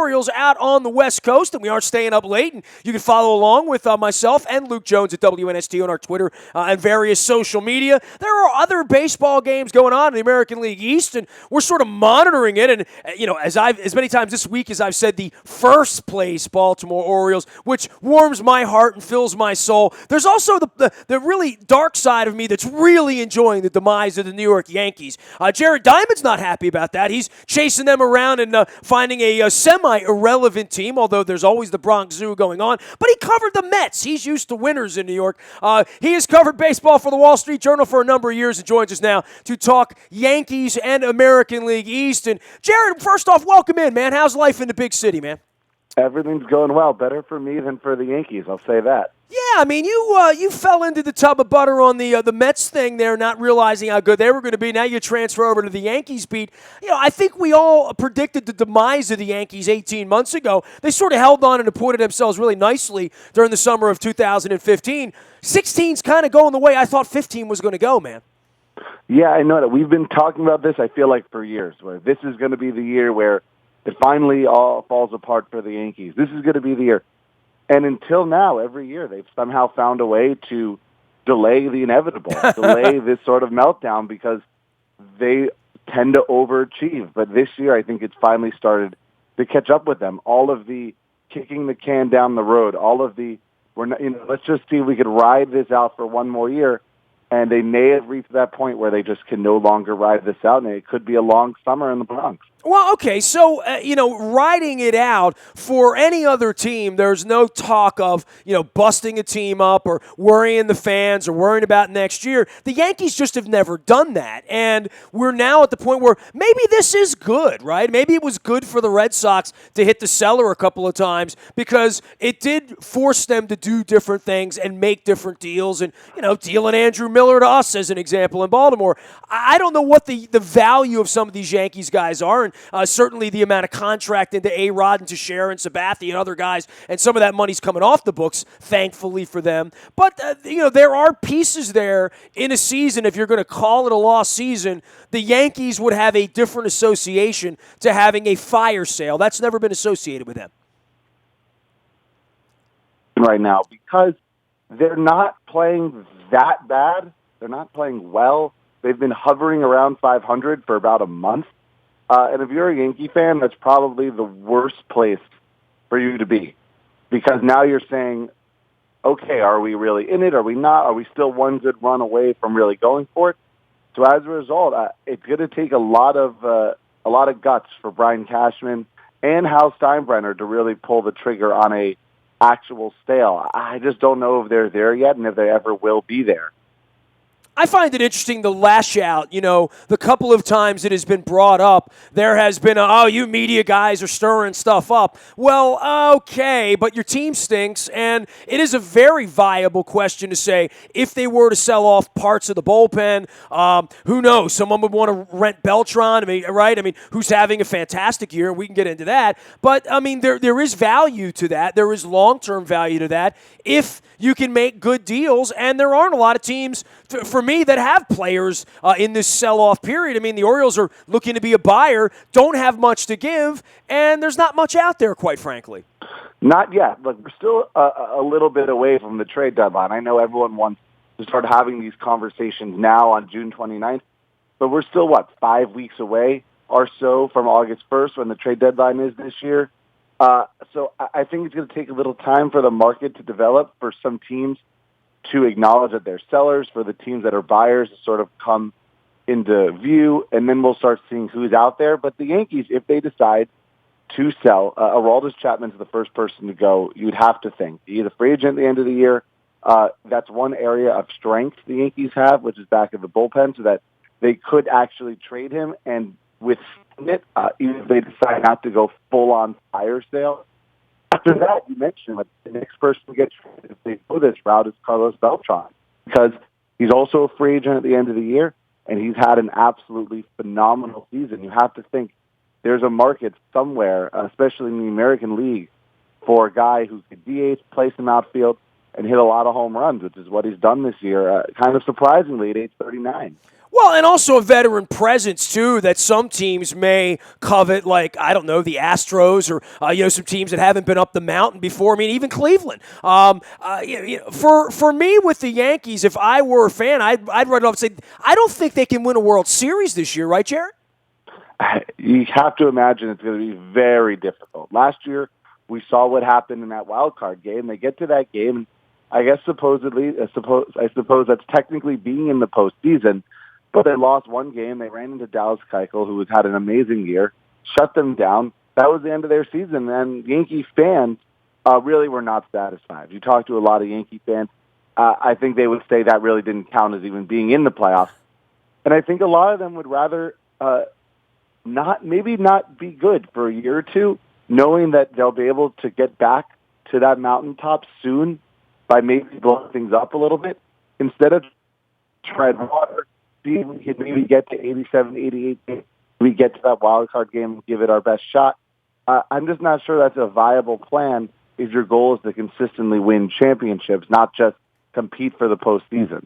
Orioles out on the West Coast, and we are staying up late. And you can follow along with myself and Luke Jones at WNST on our Twitter and various social media. There are other baseball games going on in the American League East, and we're sort of monitoring it. And, as many times this week as I've said, the first place Baltimore Orioles, which warms my heart and fills my soul. There's also the really dark side of me that's really enjoying the demise of the New York Yankees. Jared Diamond's not happy about that. He's chasing them around and finding a semi-irrelevant team, although there's always the Bronx Zoo going on. But he covered the Mets. He's used to winners in New York. He has covered baseball for the Wall Street Journal for a number of years and joins us now to talk Yankees and American League East. And Jared, first off, welcome in, man. How's life in the big city, man? Everything's going well. Better for me than for the Yankees, I'll say that. Yeah, I mean, you fell into the tub of butter on the Mets thing there, not realizing how good they were going to be. Now you transfer over to the Yankees beat. I think we all predicted the demise of the Yankees 18 months ago. They sort of held on and appointed themselves really nicely during the summer of 2015. 16's kind of going the way I thought 15 was going to go, man. Yeah, I know that. We've been talking about this, I feel like, for years, where this is going to be the year where it finally all falls apart for the Yankees. This is going to be the year. And until now, every year, they've somehow found a way to delay the inevitable, delay this sort of meltdown because they tend to overachieve. But this year, I think it's finally started to catch up with them. All of the kicking the can down the road, all of the, let's just see if we could ride this out for one more year. And they may have reached that point where they just can no longer ride this out, and it could be a long summer in the Bronx. Well, okay, so, riding it out for any other team, there's no talk of, busting a team up or worrying the fans or worrying about next year. The Yankees just have never done that, and we're now at the point where maybe this is good, right? Maybe it was good for the Red Sox to hit the cellar a couple of times because it did force them to do different things and make different deals and, dealing Andrew Miller to us as an example in Baltimore. I don't know what the value of some of these Yankees guys are. Certainly the amount of contract into A-Rod and Teixeira and Sabathia and other guys, and some of that money's coming off the books, thankfully for them. But, there are pieces there in a season. If you're going to call it a lost season, the Yankees would have a different association to having a fire sale. That's never been associated with them. Right now, because they're not playing that bad. They're not playing well. They've been hovering around 500 for about a month. And if you're a Yankee fan, that's probably the worst place for you to be. Because now you're saying, okay, are we really in it? Are we not? Are we still one good run away from really going for it? So as a result, it's going to take a lot of guts for Brian Cashman and Hal Steinbrenner to really pull the trigger on a actual sale. I just don't know if they're there yet and if they ever will be there. I find it interesting to lash out. The couple of times it has been brought up, there has been you media guys are stirring stuff up. Well, okay, but your team stinks, and it is a very viable question to say if they were to sell off parts of the bullpen, who knows? Someone would want to rent Beltran, right? Who's having a fantastic year, and we can get into that. But, there is value to that. There is long-term value to that if you can make good deals, and there aren't a lot of teams, for me, that have players in this sell-off period. The Orioles are looking to be a buyer, don't have much to give, and there's not much out there, quite frankly. Not yet. Look, we're still a little bit away from the trade deadline. I know everyone wants to start having these conversations now on June 29th, but we're still, 5 weeks away or so from August 1st when the trade deadline is this year. So I think it's going to take a little time for the market to develop, for some teams to acknowledge that they're sellers, for the teams that are buyers to sort of come into view, and then we'll start seeing who's out there. But the Yankees, if they decide to sell, Aroldis Chapman's the first person to go, you'd have to think. He's a free agent at the end of the year. That's one area of strength the Yankees have, which is back of the bullpen, so that they could actually trade him and with it, even if they decide not to go full-on fire sale. After that, you mentioned the next person to get traded if they go this route is Carlos Beltran, because he's also a free agent at the end of the year, and he's had an absolutely phenomenal season. You have to think there's a market somewhere, especially in the American League, for a guy who could DH, play some outfield, and hit a lot of home runs, which is what he's done this year, kind of surprisingly at age 39. Well, and also a veteran presence too that some teams may covet, like I don't know, the Astros or some teams that haven't been up the mountain before. I mean, even Cleveland. For me with the Yankees, if I were a fan, I'd write it off and say I don't think they can win a World Series this year, right, Jared? You have to imagine it's going to be very difficult. Last year, we saw what happened in that wild card game. They get to that game. I guess I suppose that's technically being in the postseason. But they lost one game. They ran into Dallas Keuchel, who has had an amazing year, shut them down. That was the end of their season. And Yankee fans really were not satisfied. You talk to a lot of Yankee fans, I think they would say that really didn't count as even being in the playoffs. And I think a lot of them would rather not be good for a year or two, knowing that they'll be able to get back to that mountaintop soon by maybe blowing things up a little bit, instead of tread water. See if we can maybe get to 87, 88. We get to that wild card game and give it our best shot. I'm just not sure that's a viable plan if your goal is to consistently win championships, not just compete for the postseason.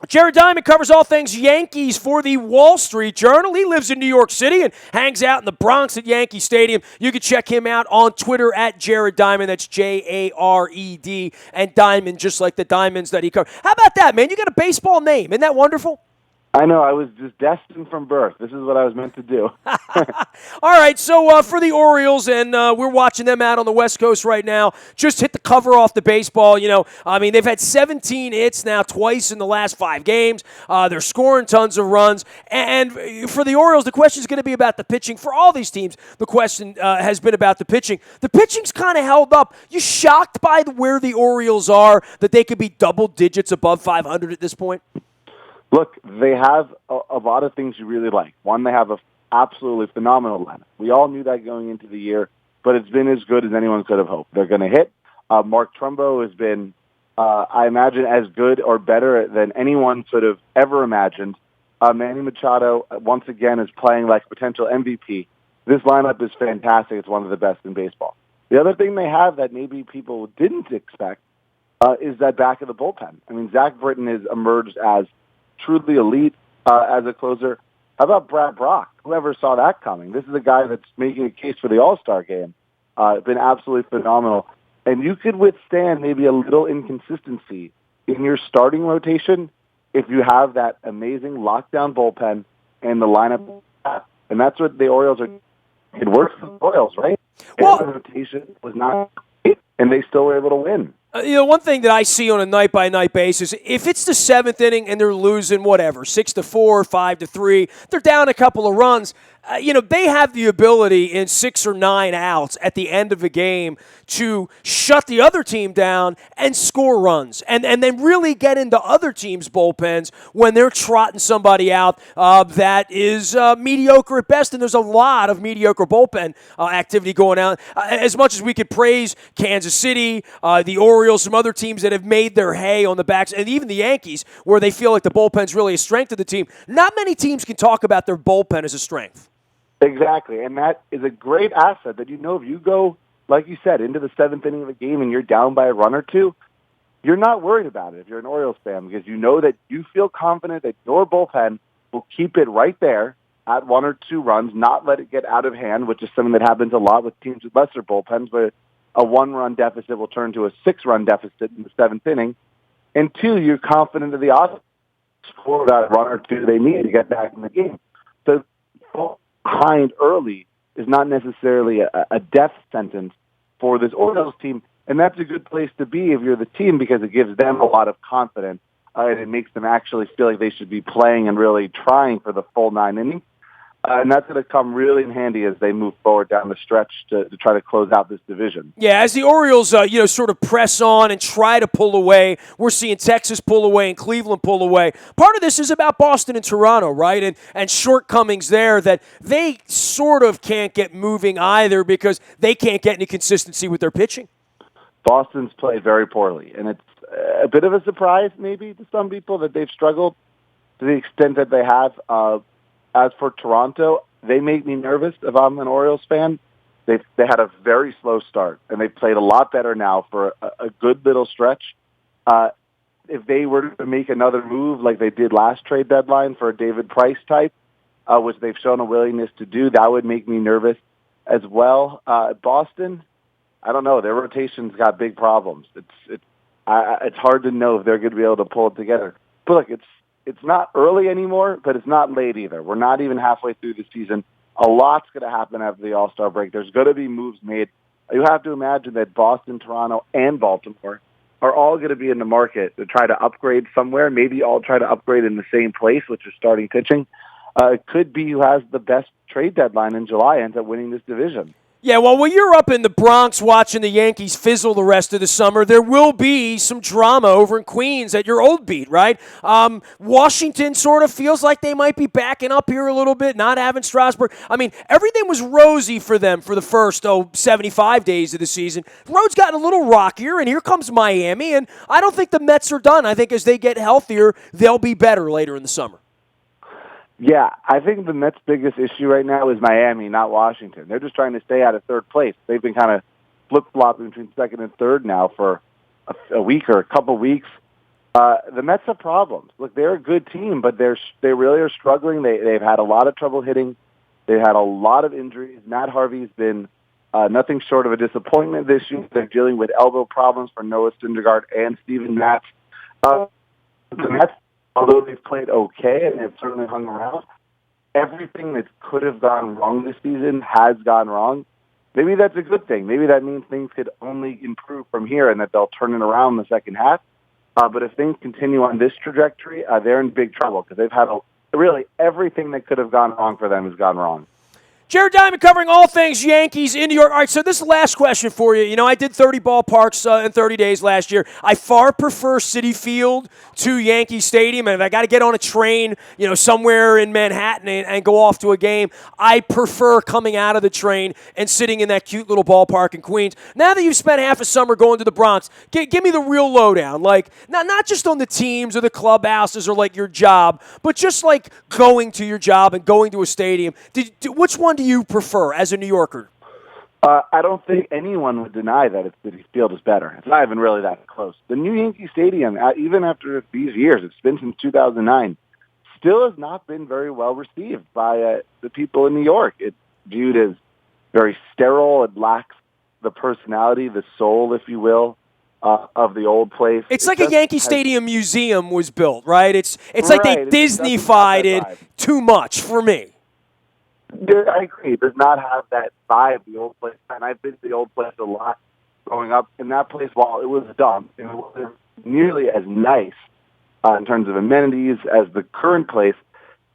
Jared Diamond covers all things Yankees for the Wall Street Journal. He lives in New York City and hangs out in the Bronx at Yankee Stadium. You can check him out on Twitter at Jared Diamond. That's Jared. And Diamond, just like the diamonds that he covers. How about that, man? You got a baseball name. Isn't that wonderful? I know. I was just destined from birth. This is what I was meant to do. All right, so for the Orioles, and we're watching them out on the West Coast right now, just hit the cover off the baseball. They've had 17 hits now twice in the last 5 games. They're scoring tons of runs. And for the Orioles, the question is going to be about the pitching. For all these teams, the question has been about the pitching. The pitching's kind of held up. You shocked by where the Orioles are, that they could be double digits above 500 at this point? Look, they have a lot of things you really like. One, they have an absolutely phenomenal lineup. We all knew that going into the year, but it's been as good as anyone could have hoped. They're going to hit. Mark Trumbo has been, I imagine, as good or better than anyone could have ever imagined. Manny Machado, once again, is playing like a potential MVP. This lineup is fantastic. It's one of the best in baseball. The other thing they have that maybe people didn't expect is that back of the bullpen. I mean, Zach Britton has emerged as truly elite as a closer. How about Brad Brock? Whoever saw that coming? This is a guy that's making a case for the All-Star game. Been absolutely phenomenal. And you could withstand maybe a little inconsistency in your starting rotation if you have that amazing lockdown bullpen and the lineup. And that's what the Orioles are. It works for the Orioles, right? Well, the rotation was not great, and they still were able to win. One thing that I see on a night-by-night basis, if it's the 7th inning and they're losing, 6-4, 5-3, they're down a couple of runs, they have the ability in 6 or 9 outs at the end of a game to shut the other team down and score runs and then really get into other teams' bullpens when they're trotting somebody out that is mediocre at best. And there's a lot of mediocre bullpen activity going on. As much as we could praise Kansas City, the Orioles, some other teams that have made their hay on the backs, and even the Yankees, where they feel like the bullpen's really a strength of the team, not many teams can talk about their bullpen as a strength. Exactly, and that is a great asset that if you go, like you said, into the 7th inning of a game and you're down by a run or two, you're not worried about it if you're an Orioles fan, because you know that you feel confident that your bullpen will keep it right there at 1 or 2 runs, not let it get out of hand, which is something that happens a lot with teams with lesser bullpens, where a 1-run deficit will turn to a 6-run deficit in the 7th inning. And 2, you're confident that the offense score that run or 2 they need to get back in the game. So behind early is not necessarily a death sentence for this Orioles team, and that's a good place to be if you're the team, because it gives them a lot of confidence, and it makes them actually feel like they should be playing and really trying for the full 9 innings. And that's going to come really in handy as they move forward down the stretch to try to close out this division. Yeah, as the Orioles, sort of press on and try to pull away, we're seeing Texas pull away and Cleveland pull away. Part of this is about Boston and Toronto, right? And shortcomings there that they sort of can't get moving either because they can't get any consistency with their pitching. Boston's played very poorly, and it's a bit of a surprise maybe to some people that they've struggled to the extent that they have. As for Toronto, they make me nervous if I'm an Orioles fan. They had a very slow start, and they played a lot better now for a good little stretch. if they were to make another move like they did last trade deadline for a David Price type, which they've shown a willingness to do, that would make me nervous as well. Boston, I don't know. Their rotation's got big problems. It's hard to know if they're going to be able to pull it together. But look, it's not early anymore, but it's not late either. We're not even halfway through the season. A lot's going to happen after the All-Star break. There's going to be moves made. You have to imagine that Boston, Toronto, and Baltimore are all going to be in the market to try to upgrade somewhere, maybe all try to upgrade in the same place, which is starting pitching. It could be who has the best trade deadline in July ends up winning this division. Yeah, well, when you're up in the Bronx watching the Yankees fizzle the rest of the summer, there will be some drama over in Queens at your old beat, right? Washington sort of feels like they might be backing up here a little bit, not having Strasburg. I mean, everything was rosy for them for the first, 75 days of the season. The road's gotten a little rockier, and here comes Miami, and I don't think the Mets are done. I think as they get healthier, they'll be better later in the summer. Yeah, I think the Mets' biggest issue right now is Miami, not Washington. They're just trying to stay out of third place. They've been kind of flip-flopping between second and third now for a week or a couple weeks. The Mets have problems. Look, they're a good team, but they really are struggling. They've had a lot of trouble hitting. They've had a lot of injuries. Matt Harvey's been nothing short of a disappointment this year. They're dealing with elbow problems for Noah Syndergaard and Steven Matz. The Mets, although they've played okay and they've certainly hung around, everything that could have gone wrong this season has gone wrong. Maybe that's a good thing. Maybe that means things could only improve from here and that they'll turn it around in the second half. But if things continue on this trajectory, they're in big trouble because they've had really everything that could have gone wrong for them has gone wrong. Jared Diamond covering all things Yankees in New York. All right, so this is the last question for you. You know, I did 30 ballparks in 30 days last year. I far prefer Citi Field to Yankee Stadium, and if I got to get on a train, somewhere in Manhattan and go off to a game, I prefer coming out of the train and sitting in that cute little ballpark in Queens. Now that you've spent half a summer going to the Bronx, give me the real lowdown. Like, not just on the teams or the clubhouses or, like, your job, but just, like, going to your job and going to a stadium. Which one do you prefer as a New Yorker? I don't think anyone would deny that Citi Field is better. It's not even really that close. The new Yankee Stadium, even after these years, it's been since 2009, still has not been very well received by the people in New York. It's viewed as very sterile. It lacks the personality, the soul, if you will, of the old place. It's like a Yankee Stadium museum was built, right? It's like they Disney-fied it too much for me. I agree. It does not have that vibe, the old place. And I've been to the old place a lot growing up. And that place, while it was dumb, it wasn't nearly as nice in terms of amenities as the current place.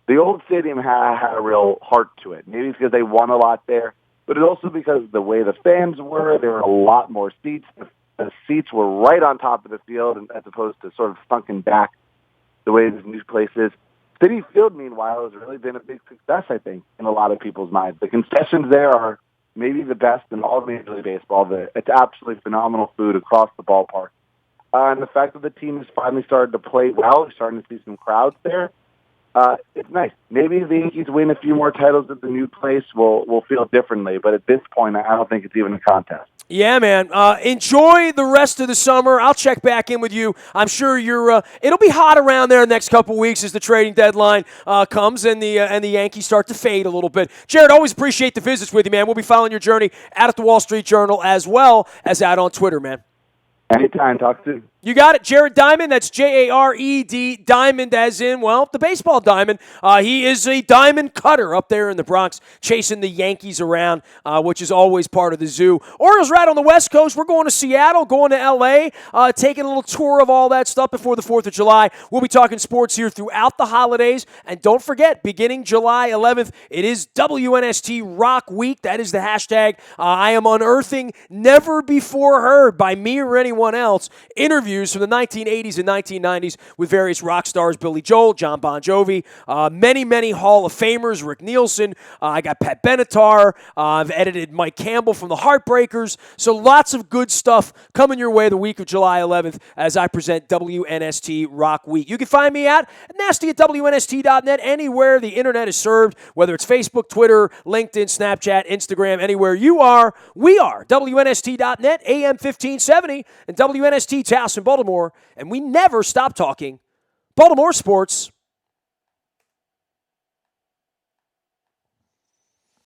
The old stadium had a real heart to it. Maybe it's because they won a lot there, but it's also because the way the fans were, there were a lot more seats. The seats were right on top of the field as opposed to sort of sunken back the way this new place is. Citi Field, meanwhile, has really been a big success, I think, in a lot of people's minds. The concessions there are maybe the best in all of Major League Baseball. It's absolutely phenomenal food across the ballpark. And the fact that the team has finally started to play well, we're starting to see some crowds there, it's nice. Maybe if the Yankees win a few more titles at the new place, we'll feel differently. But at this point, I don't think it's even a contest. Yeah, man. Enjoy the rest of the summer. I'll check back in with you. I'm sure it'll be hot around there the next couple weeks as the trading deadline comes and the Yankees start to fade a little bit. Jared, always appreciate the visits with you, man. We'll be following your journey out at the Wall Street Journal as well as out on Twitter, man. Anytime. Talk soon. You got it. Jared Diamond, that's Jared, Diamond as in, well, the baseball diamond. He is a diamond cutter up there in the Bronx, chasing the Yankees around, which is always part of the zoo. Orioles right on the West Coast. We're going to Seattle, going to L.A., taking a little tour of all that stuff before the 4th of July. We'll be talking sports here throughout the holidays. And don't forget, beginning July 11th, it is WNST Rock Week. That is the hashtag. I am unearthing never before heard by me or anyone else interviews from the 1980s and 1990s with various rock stars, Billy Joel, John Bon Jovi, many Hall of Famers, Rick Nielsen. I got Pat Benatar. I've edited Mike Campbell from the Heartbreakers. So lots of good stuff coming your way the week of July 11th as I present WNST Rock Week. You can find me at nasty at WNST.net, anywhere the internet is served, whether it's Facebook, Twitter, LinkedIn, Snapchat, Instagram, anywhere you are, we are. WNST.net, AM 1570, and WNST Towson in Baltimore, and we never stop talking Baltimore sports.